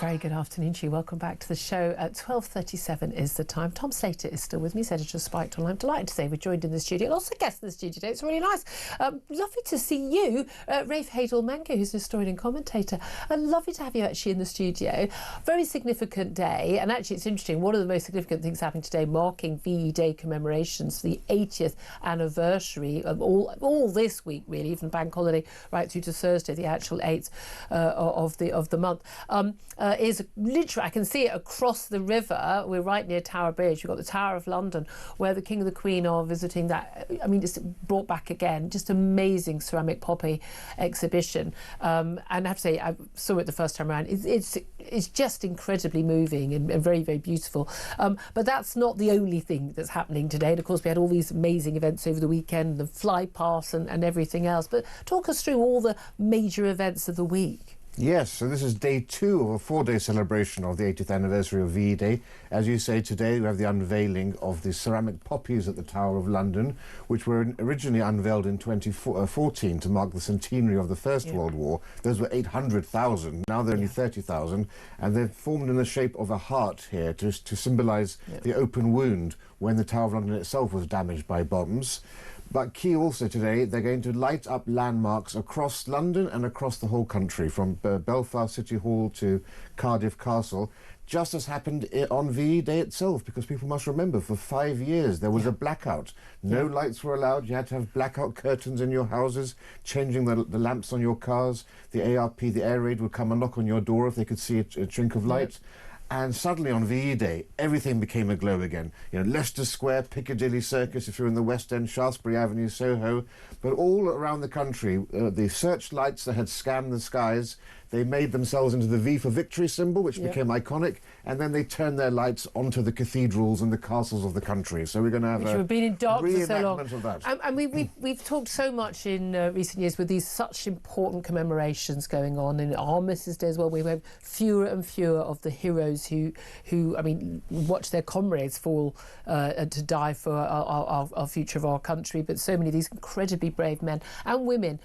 Very good afternoon to you. Welcome back to the show. At 12:37 is the time. Tom Slater is still with me, editor of Spiked Online. I'm delighted to say we're joined in the studio. Lots of guests in the studio today. It's really nice. Lovely to see you, Rafe Heydel-Mankoo, who's an historian and commentator. Lovely to have you actually in the studio. Very significant day, and actually it's interesting. One of the most significant things happening today, marking VE Day commemorations, the 80th anniversary of all this week, really, even bank holiday right through to Thursday, the actual 8th of the month. Is literally, I can see it across the river. We're right near Tower Bridge. We've got the Tower of London, where the King and the Queen are visiting that. I mean, it's brought back again. Just amazing ceramic poppy exhibition. And I have to say, I saw it the first time around. It's just incredibly moving and very, very beautiful. But that's not the only thing that's happening today. And of course, we had all these amazing events over the weekend, the flypast and everything else. But talk us through all the major events of the week. Yes, so this is day 2 of a 4-day celebration of the 80th anniversary of VE Day. As you say, today we have the unveiling of the ceramic poppies at the Tower of London, which were originally unveiled in 2014 to mark the centenary of the First World War. Those were 800,000, now they're only 30,000, and they're formed in the shape of a heart here to symbolise the open wound when the Tower of London itself was damaged by bombs. But key also today, they're going to light up landmarks across London and across the whole country, from Belfast City Hall to Cardiff Castle, just as happened on VE Day itself, because people must remember, for 5 years there was a blackout. No lights were allowed. You had to have blackout curtains in your houses, changing the lamps on your cars. The ARP, the air raid, would come and knock on your door if they could see a chink of light. And suddenly on VE Day, everything became aglow again. You know, Leicester Square, Piccadilly Circus, if you're in the West End, Shaftesbury Avenue, Soho, but all around the country, the searchlights that had scanned the skies, they made themselves into the V for Victory symbol, which became iconic, and then they turned their lights onto the cathedrals and the castles of the country. So we're going to have a been in dark for so long. Of that. And we've talked so much in recent years with these such important commemorations going on. In Armistice Day as well, we have fewer and fewer of the heroes who I mean, watch their comrades fall to die for our future of our country. But so many of these incredibly brave men and women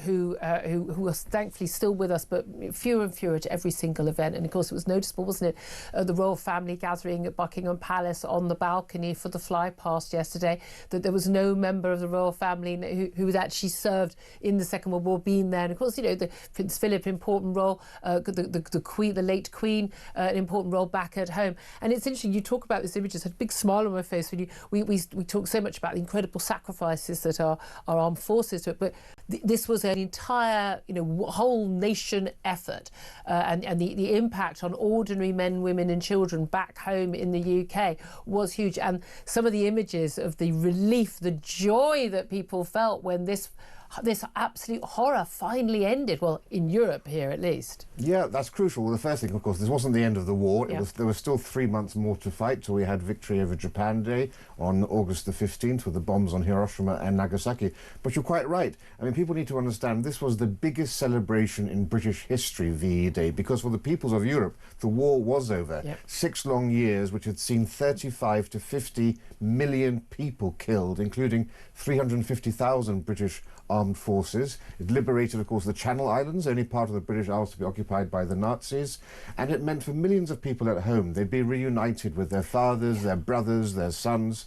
who are thankfully still with us, but fewer and fewer at every single event. And of course it was noticeable, wasn't it, the royal family gathering at Buckingham Palace on the balcony for the flypast yesterday, that there was no member of the royal family who had actually served in the Second World War being there. And of course, you know, the Prince Philip, important role, the Queen, the late Queen, an important role back at home. And it's interesting, you talk about this image, I had a big smile on my face when we talk so much about the incredible sacrifices that our armed forces took, but this was an entire, you know, whole nation effort, and the impact on ordinary men, women and children back home in the UK was huge. And some of the images of the relief, the joy that people felt when this absolute horror finally ended, well, in Europe here at least. Yeah, that's crucial. Well, the first thing, of course, this wasn't the end of the war. There was still 3 months more to fight till we had victory over Japan Day on August the 15th with the bombs on Hiroshima and Nagasaki. But you're quite right. I mean, people need to understand this was the biggest celebration in British history, VE Day, because for the peoples of Europe, the war was over. 6 long years, which had seen 35 to 50 million people killed, including 350,000 British armed forces. It liberated, of course, the Channel Islands, only part of the British Isles to be occupied by the Nazis. And it meant for millions of people at home, they'd be reunited with their fathers, their brothers, their sons.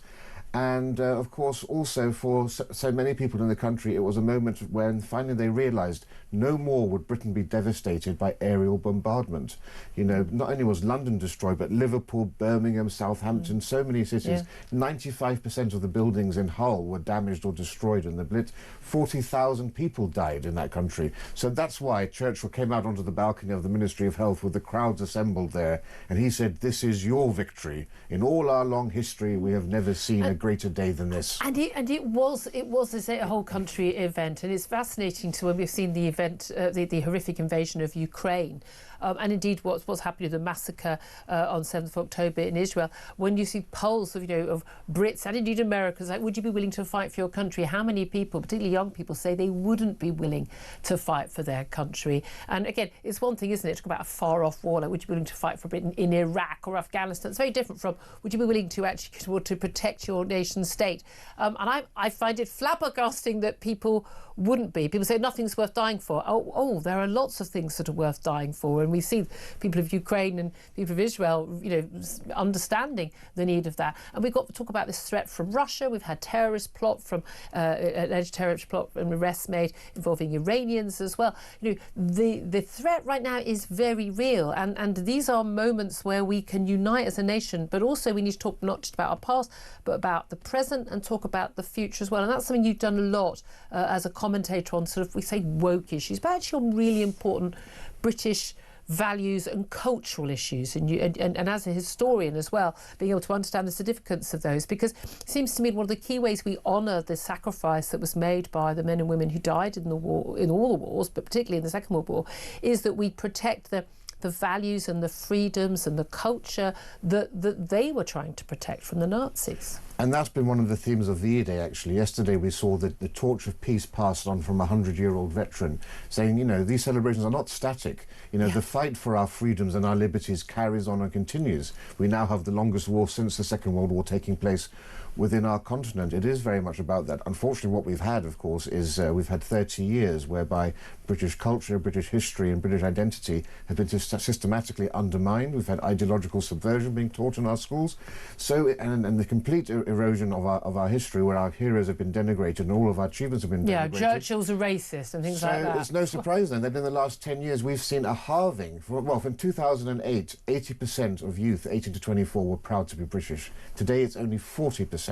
And, of course, also for so many people in the country, it was a moment when finally they realised no more would Britain be devastated by aerial bombardment. You know, not only was London destroyed, but Liverpool, Birmingham, Southampton, so many cities. 95% of the buildings in Hull were damaged or destroyed in the Blitz. 40,000 people died in that country. So that's why Churchill came out onto the balcony of the Ministry of Health with the crowds assembled there, and he said, "This is your victory. In all our long history, we have never seen a greater day than this." And it was a whole country event, and it's fascinating to when we've seen the event, the horrific invasion of Ukraine, and indeed what's happening, the massacre on 7th of October in Israel. When you see polls of Brits and indeed Americans, like, would you be willing to fight for your country? How many people, particularly young people, say they wouldn't be willing to fight for their country? And again, it's one thing, isn't it, to talk about a far-off war, like would you be willing to fight for Britain in Iraq or Afghanistan? It's very different from would you be willing to actually to protect your nation state? And I find it flabbergasting that people wouldn't be. People say nothing's worth dying for. Oh, there are lots of things that are worth dying for, and we see people of Ukraine and people of Israel, you know, understanding the need of that. And we've got to talk about this threat from Russia. We've had terrorist plot from alleged terrorist plot and arrests made involving Iranians as well. You know, the threat right now is very real, and these are moments where we can unite as a nation, but also we need to talk not just about our past, but about the present and talk about the future as well. And that's something you've done a lot as a commentator on sort of, we say, woke issues, but actually on really important British values and cultural issues, and as a historian as well, being able to understand the significance of those, because it seems to me one of the key ways we honour the sacrifice that was made by the men and women who died in the war, in all the wars, but particularly in the Second World War, is that we protect the values and the freedoms and the culture that they were trying to protect from the Nazis. And that's been one of the themes of V-Day, actually. Yesterday we saw the torch of peace passed on from a 100-year-old veteran, saying, you know, these celebrations are not static. You know, the fight for our freedoms and our liberties carries on and continues. We now have the longest war since the Second World War taking place within our continent. It is very much about that. Unfortunately, what we've had, of course, is we've had 30 years whereby British culture, British history and British identity have been systematically undermined. We've had ideological subversion being taught in our schools. So, and the complete erosion of our history, where our heroes have been denigrated and all of our achievements have been denigrated. Yeah, Churchill's a racist and things like that. So it's no surprise then that in the last 10 years we've seen a halving. From 2008, 80% of youth 18 to 24 were proud to be British. Today it's only 40%.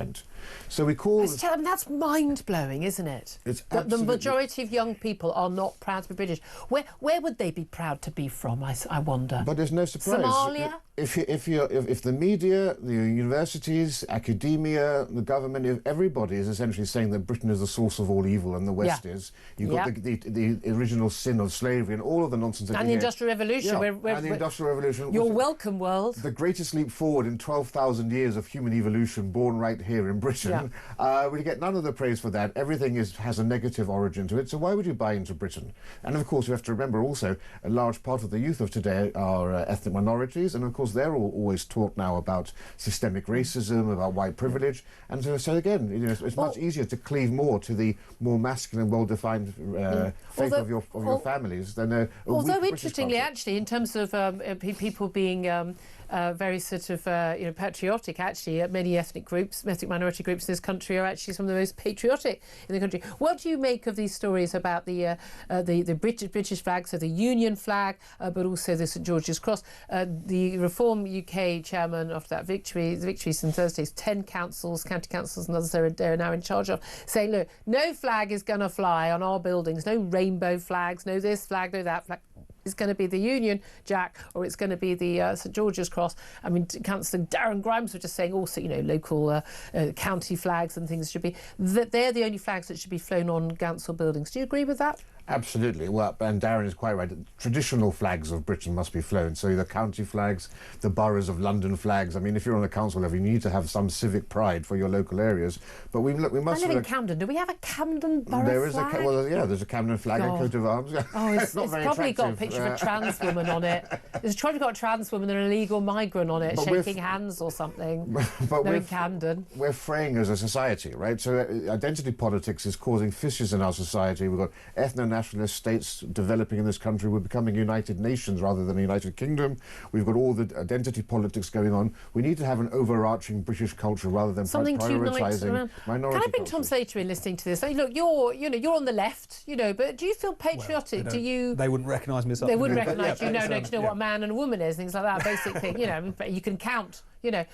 So we call... I mean, that's mind-blowing, isn't it? It's the majority of young people are not proud to be British. Where would they be proud to be from, I wonder? But there's no surprise. Somalia? If the media, the universities, academia, the government, if everybody is essentially saying that Britain is the source of all evil and the West is, you've got the original sin of slavery and all of the nonsense that and the Industrial Revolution. And the Industrial Revolution. You're welcome, world. The greatest leap forward in 12,000 years of human evolution born right here in Britain. We get none of the praise for that. Everything has a negative origin to it, so why would you buy into Britain? And of course, you have to remember also, a large part of the youth of today are ethnic minorities, and of course they're always taught now about systemic racism, about white privilege, and so again, you know, it's much easier to cleave more to the more masculine, well-defined faith of your families than a although interestingly, actually, in terms of people being very sort of you know, patriotic, actually, many ethnic minority groups in this country are actually some of the most patriotic in the country. What do you make of these stories about the British flag, so the Union flag, but also the St George's Cross? The Reform UK chairman of that victories on Thursdays, 10 councils, county councils and others they're now in charge of, saying, look, no flag is going to fly on our buildings, no rainbow flags, no this flag, no that flag. It's going to be the Union Jack, or it's going to be the St George's Cross. I mean, Councillor Darren Grimes was just saying also, you know, local county flags and things should be, that they're the only flags that should be flown on council buildings. Do you agree with that? Absolutely. Well, and Darren is quite right. Traditional flags of Britain must be flown. So the county flags, the boroughs of London flags. I mean, if you're on a council level, you need to have some civic pride for your local areas. But we must. I live in Camden. Do we have a Camden borough flag? There's a Camden flag and coat of arms. Oh, it's probably got a picture of a trans woman on it. It's probably got a trans woman and an illegal migrant on it, shaking hands or something. But in Camden. We're fraying as a society, right? So identity politics is causing fissures in our society. We've got ethno-nationalist states developing in this country. We're becoming United Nations rather than a United Kingdom. We've got all the identity politics going on. We need to have an overarching British culture rather than prioritising minority. Can I bring Tom Slater in listening to this? I mean, look, you're on the left, you know, but do you feel patriotic? Well, do you? They wouldn't recognise me as something. They wouldn't recognise you. No, do you know what a man and a woman is? Things like that, basic thing. You know, you can count. You know,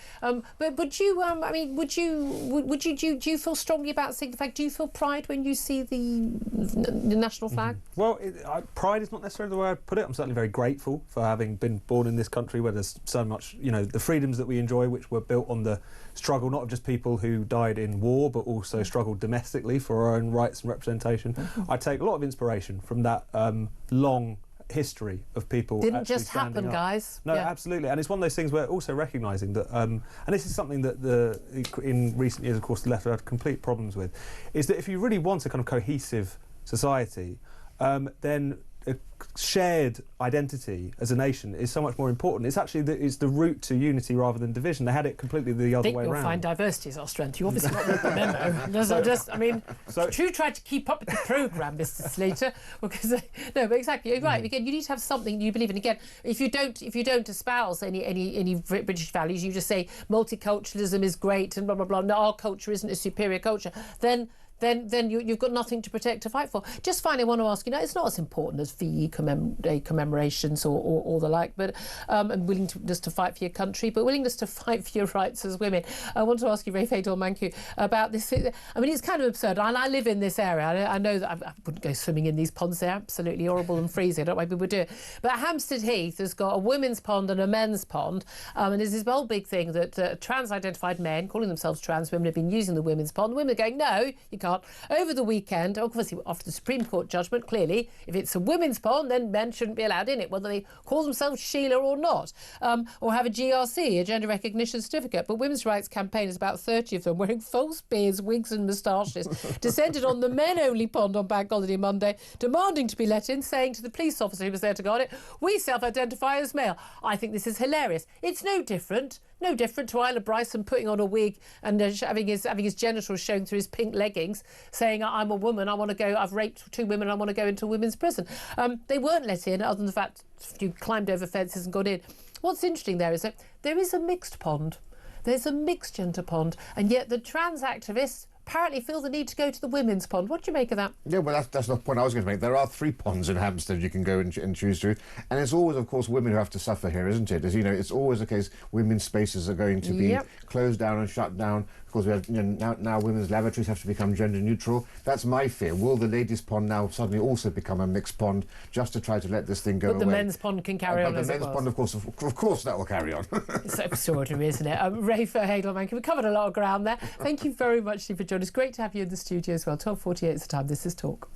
but you, I mean, do you feel strongly about seeing the flag? Do you feel pride when you see the national flag? Well, pride is not necessarily the way I'd put it. I'm certainly very grateful for having been born in this country where there's so much, you know, the freedoms that we enjoy, which were built on the struggle not of just people who died in war, but also struggled domestically for our own rights and representation. I take a lot of inspiration from that long history of people. Didn't just happen, guys. No, absolutely, and it's one of those things where also recognising that, and this is something that in recent years, of course, the left have had complete problems with, is that if you really want a kind of cohesive society, then a shared identity as a nation is so much more important. It's actually it's the route to unity rather than division. They had it completely the other way around. You'll find diversity is our strength. You obviously not read the memo. True tried to keep up with the programme, Mr. Slater, because no, but exactly, you're right. Again, you need to have something you believe in. Again, if you don't espouse any British values, you just say multiculturalism is great and blah blah blah. No, our culture isn't a superior culture. Then you've got nothing to protect to fight for. Just finally, I want to ask, it's not as important as VE commemorations or the like, but and willingness to fight for your country, but willingness to fight for your rights as women. I want to ask you, Rafe Heydel-Mankoo, about this. I mean, it's kind of absurd. I live in this area. I know that I wouldn't go swimming in these ponds. They're absolutely horrible and freezing. I don't know why people do it. But Hampstead Heath has got a women's pond and a men's pond, and there's this whole big thing that trans-identified men, calling themselves trans women, have been using the women's pond. The women are going, no, you can't. Over the weekend, obviously after the Supreme Court judgment, clearly, if it's a women's pond, then men shouldn't be allowed in it, whether they call themselves Sheila or not, or have a GRC, a gender recognition certificate. But women's rights campaigners, about 30 of them, wearing false beards, wigs and moustaches, descended on the men-only pond on Bank Holiday Monday, demanding to be let in, saying to the police officer who was there to guard it, we self-identify as male. I think this is hilarious. It's no different to Isla Bryson putting on a wig and having his genitals shown through his pink leggings, saying, I'm a woman, I've raped 2 women, I want to go into a women's prison. They weren't let in, other than the fact you climbed over fences and got in. What's interesting there is that there is a mixed pond. There's a mixed gender pond, and yet the trans activists apparently feel the need to go to the women's pond. What do you make of that? Yeah, well, that's the point I was going to make. There are 3 ponds in Hampstead you can go and choose through. And it's always, of course, women who have to suffer here, isn't it? As you know, it's always the case women's spaces are going to be closed down and shut down. Of course, we have now women's lavatories have to become gender neutral. That's my fear. Will the ladies' pond now suddenly also become a mixed pond just to try to let this thing go away? But the men's pond can carry on as it was. The men's pond, of course, that will carry on. It's extraordinary, isn't it? Rafe Heydel-Mankoo, we covered a lot of ground there. Thank you very much for joining us. Great to have you in the studio as well. 12:48 is the time. This is Talk.